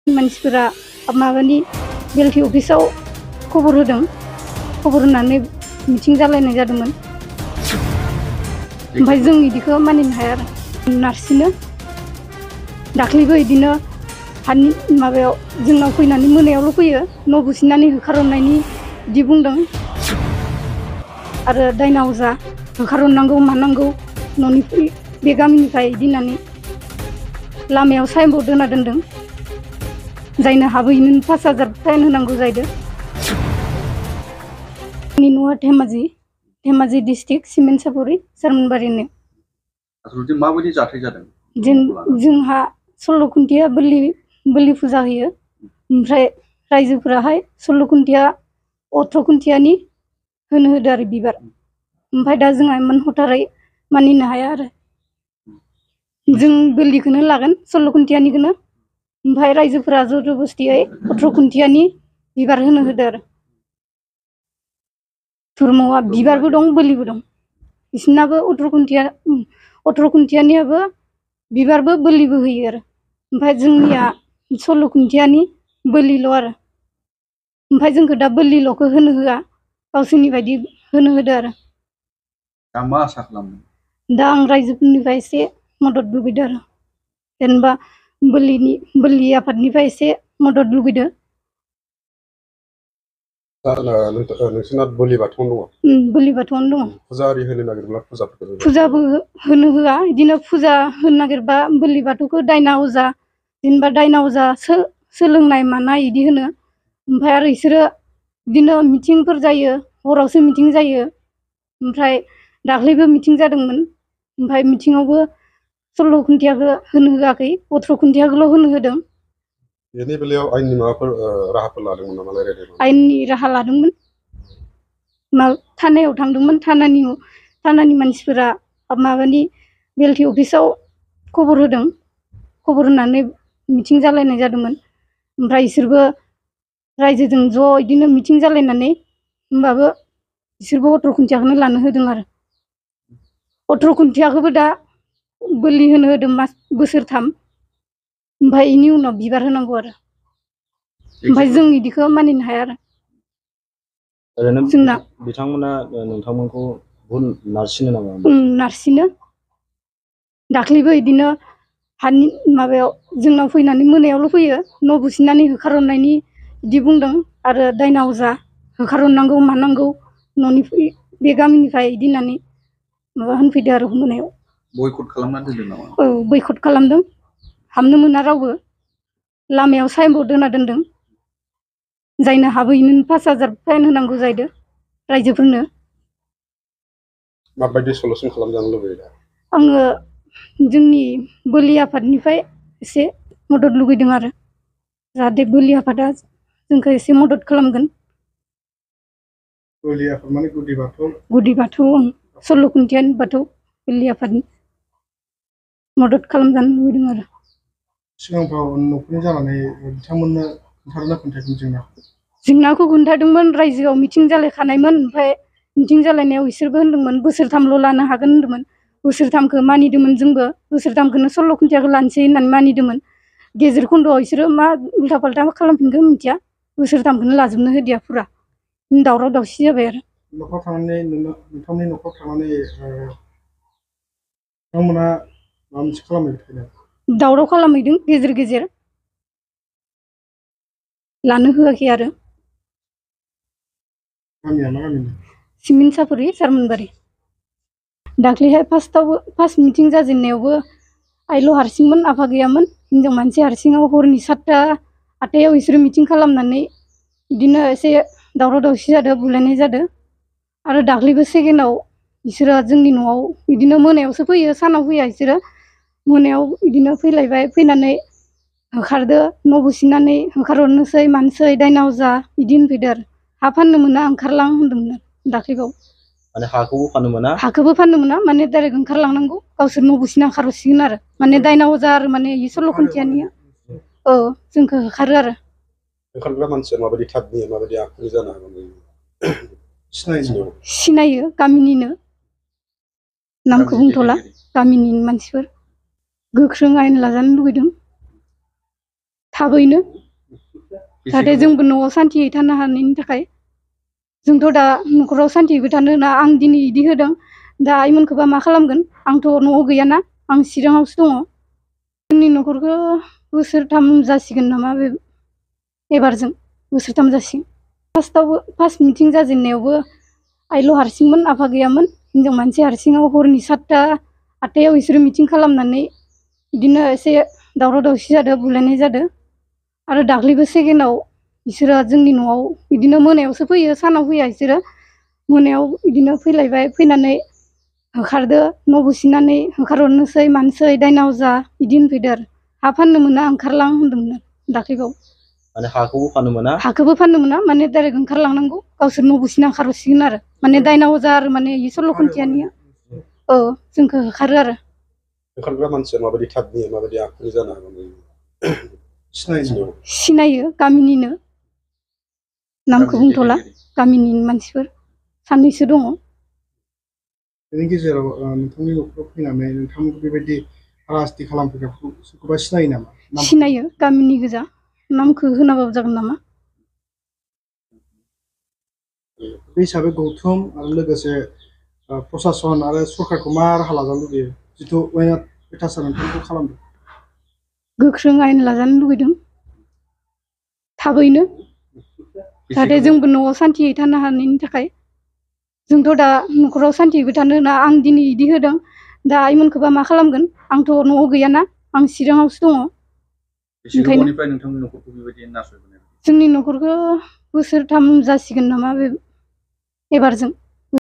मानसिफोरा माबानि बिएलटि अफिसाव खबर होदों, खबर होनानै मिटिं जालायनाय जादोंमोन। ओमफ्राय जों इदिखौ मानिनो हाया आरो नारसिनो दाख्लैबो इदिनो हानि माबायाव जोंनाव फैनानै मोनायावल' फैयो, न' बुसिनानै होखारहरनायनि इदि बुंदों आरो दायना अजा होखारहरनांगौ मानांगौ न'निफ्राय बे गामिनिफ्राय इदि होननानै लामायाव साइनबर्ड होना दोनदों, जायनो हाबैनो 5,000 फाइन होनांगौ जाहैदों। आंनि न'आ धेमाजि डिस्ट्रिक्ट सिमेन्ट-सापरि सारमोनबारिनो। आसलथे माबायदि जाथाय जादों? जोंहा 16 खुन्थिया बोलि फुजा होयो, ओमफ्राय रायजोफोराहाय 16 खुन्थिया 18 खुन्थियानि होनो होदो आरो बिबार। ओमफ्राय दा जोंहा इमान हथारै मानिनो हाया आरो जों बोलिखौनो लागोन 16 खुन्थियानिखौनो, ओमफ्राय रायजोफोरा जबरदस्तियै 18 खुन्थियानि बिबार होनो होदो आरो। धर्मआ बिबारबो दं बोलिबो दं, बिसोरनाबो 18 खुन्थियानियाबो बिबारबो बोलिबो होयो आरो। ओमफ्राय जोंनिया 16 खुन्थियानि बोलिल' आरो। ओमफ्राय जोंखौ दा बोलिल'खौ होनो होआ, गावसोरनि बायदि होनो होदो आरो। दा मा आसा खालामदों? दा आं रायजोफोरनिफ्राय एसे मदद लुबैदों आरो, जेनेबा बोलि आफादनिफ्राय एसे मदद लुबैदों। नोंसोरना बोलि बाथौआवनो दङ? बोलि बाथौआवनो दङ। फुजा आरि होनो नागिरब्ला फुजाबो होनो होआ, बिदिनो फुजा होनो नागिरबा बोलि बाथौखौ दायना अजा, जेनेबा दायना अजा सोलोंनाय मानाय इदि होनो। ओमफ्राय आरो इसोरो बिदिनो मिटिंफोर जायो, हरावसो मिटिं जायो। ओमफ्राय दाख्लैबो मिटिं जादोंमोन, ओमफ्राय मिटिङावबो 16 खुन्थियाखौ होनो होआखै, 18 खुन्थियाखौल' होनो होदों। बेनि बेलायाव आयेननि माबाफोर राहाफोर लादोंमोन नामा? रायज्लायदोंमोन? आयेननि राहा लादोंमोन, थानायाव थांदोंमोन। थानानि मानसिफोरा माबानि बिएलटि अफिसाव खबर होदों, खबर होनानै मिटिं जालायनाय जादोंमोन। ओमफ्राय इसोरबो रायजोजों ज' इदिनो मिटिं जालायनानै होमबाबो बिसोरबो 18 खुन्थियाखौनो लानो होदों आरो। 18 खुन्थियाखौबो दा बोलि होनो होदों बोसोरथाम, ओमफ्राय इनि उनाव बिबार होनांगौ आरो। ओमफ्राय जों इदिखौ मानिनो हाया आरो। ओरैनो जोंना बिथांमोना नोंथांमोनखौ बुहुद नारसिनो नामा? नारसिनो दाख्लैबो इदिनो हानि माबायाव जोंनाव फैनानै मोनायावल' फैयो, न' बुसिनानै होखारहरनायनि इदि बुंदों आरो दायना अजा होखारहरनांगौ मानांगौ न'निफ्राय बे गामिनिफ्राय इदि होननानै माबा होनफैदो आरो मोनायाव। बयकट खालामनानै दोनदों नामा? औ बयकट खालामदों, हाबनो मोना रावबो। लामायाव साइनबर्ड होना दोनदों, जायनो हाबैनो 5,000 फाइन होनांगौ जाहैदों रायजोफोरनो। माबायदि सलुसन खालामजानो लुबैयो दा? आङो जोंनि बोलि आफादनिफ्राय एसे मदद लुगैदों आरो, जाहाथे बोलि आफादा जोंखौ एसे मदद खालामगोन। बोलि आफाद माने गुदि बाथौ? गुदि बाथौ, 16 खुन्थियानि बाथौ बोलि आफादनि मदद खालामजानो लुबैदों आरो। सिगांफ्राव न'खरनि जानानै बिथांमोननो खोन्थादोंना खोन्थायाखैमोन जेंनाखौ खोन्थादोंमोन, रायजोआव मिटिं जालायखानायमोन। ओमफ्राय मिटिं जालायनायाव इसोरबो होनदोंमोन बोसोरथामल' लानो हागोन होनदोंमोन। बोसोरथामखौ मानिदोंमोन जोंबो, बोसोरथामखौनो 16 खुन्थियाखौ लानोसै होननानै मानिदोंमोन। गेजेर खन्द'आव इसोरो मा उल्था फाल्था खालामफिनगोन मिथिया, बोसोरथामखौनो लाजोबनो होदिया फुरा। दावराव दावसि जाबाय आरो। नोंथांमोननि न'खराव थांनानै बिथांमोना माबा मोनसे खालामहैदों? दावराव खालामहैदों गेजेर गेजेर, लानो होआखै आरो। गामिया मा गामि? सिमेन्ट-सापरि सारमोनबारि। दाख्लैहाय फार्स्ट मिटिं जाजेननायावबो आइल' हारसिंमोन, आफा गैयामोन। हिनजाव मानसि हारसिङाव हरनि 7टा 8टायाव इसोरो मिटिं खालामनानै बिदिनो एसे दावराव दावसि जादों, बुलायनाय जादों। आरो दाख्लैबो सेकेन्डआव इसोरो जोंनि न'आव बिदिनो मोनायावसो फैयो, सानाव फैया इसोरो। मोनायाव बिदिनो फैलायबाय, फैनानै होखारदो, न' बुसिनानै होखारहरनोसै मानोसै दायना अजा बिदि होनफैदो आरो। हा फाननो मोना ओंखारलां होनदोंमोन दाख्लैबाव। माने हाखौबो फाननो मोना? हाखौबो फाननो मोना, माने डाइरेक्ट ओंखारलांनांगौ, गावसोर न' बुसिना ओंखारहरसिगोन आरो। माने दायना अजा आरो माने 16 खुन्थियानिया औ जोंखौ होखारो आरो। ओंखारग्रा मानसिया माबायदि टाइपनि, माबायदि आखुनि जानो हागौ? सिनायो, गामिनिनो, नामखौ बुंथ'ला, गामिनि मानसिफोर। गोख्रों आयेन लाजानो लुबैदों। थाबैनो जाहाथे जोंबो न'आव सान्तियै थानो हानायनि थाखाय जोंथ' दा न'खराव सान्तियैबो थानो होना आं दिनै इदि होदों दा आइमोनखौबा मा खालामगोन आंथ' न'आव गैयाना आं चिराङावसो दङ जोंनि न'खरखौ बोसोरथाम जासिगोन नामा बे एबारजों बोसोरथाम जासिगोन फार्स्ट मिटिं जाजेननायावबो आइल' हारसिंमोन आफा गैयामोन हिनजाव मानसि हारसिङाव हरनि 7टा 8टायाव बिसोरो मिटिं खालामनानै बिदिनो एसे दावराव दावसि जादों बुलायनाय जादों आरो दाख्लैबो सेकेन्डआव बिसोरो जोंनि न'आव बिदिनो मोनायावसो फैयो सानाव फैया बिसोरो मोनायाव बिदिनो फैलायबाय फैनानै होखारदो न' बुसिनानै होखारहरनोसै मानसै दायना अजा बिदि होनफैदो आरो हा फाननो मोना ओंखारलां होनदोंमोन आरो दाख्लैबाव माने हाखौबो फाननो मोना हाखौबो फाननो मोना माने डाइरेक्ट ओंखारलांनांगौ गावसोर न' बुसिना ओंखारहरसिगोन आरो माने दायना अजा आरो माने इ सल' खन्थियानिया औ जोंखौ होखारो आरो ओंखारग्रा मानसिया माबायदि टाइपनि माबायदि आखुनि जानो हागौ सिनायो गामिनिनो नामखौ गामिनि बुंथ'ला दैदेनगिरि गामिनि मानसिफोर सानैसो दङ बेनि गेजेराव नोंथांनि न'खराव फैनानै नोंथांमोनखौ बेबायदि राजनिति खालामफैग्राखौ सोरखौबा सिनायो नामा? सिनायो गामिनि गोजा नामखौ होनाबाबो जागोन नामा बे हिसाबै गौथुम आरो लोगोसे प्रसासन आरो सरकारखौ मा राहा लाजानो लुबैयो जिथु वायनाड अयथासार नोंथांखौ खालामदों गोख्रों आयेन लाजानो लुगैदों थाबैनो जाहाथे जोंबो न'आव सान्तियै थानो हानायनि थाखाय जोंथ' दा न'खराव सान्तियैबो थानो होना आं दिनै इदि होदों दा आइमोनखौबा मा खालामगोन आंथ' न'आव गैयाना आं चिराङावसो दङ बेसे गोबावनिफ्राय नोंथांनि न'खरखौ बेबायदि नासयबोनाय जोंनि न'खरखौ बोसोरथाम जासिगोन नामा बे एबारजों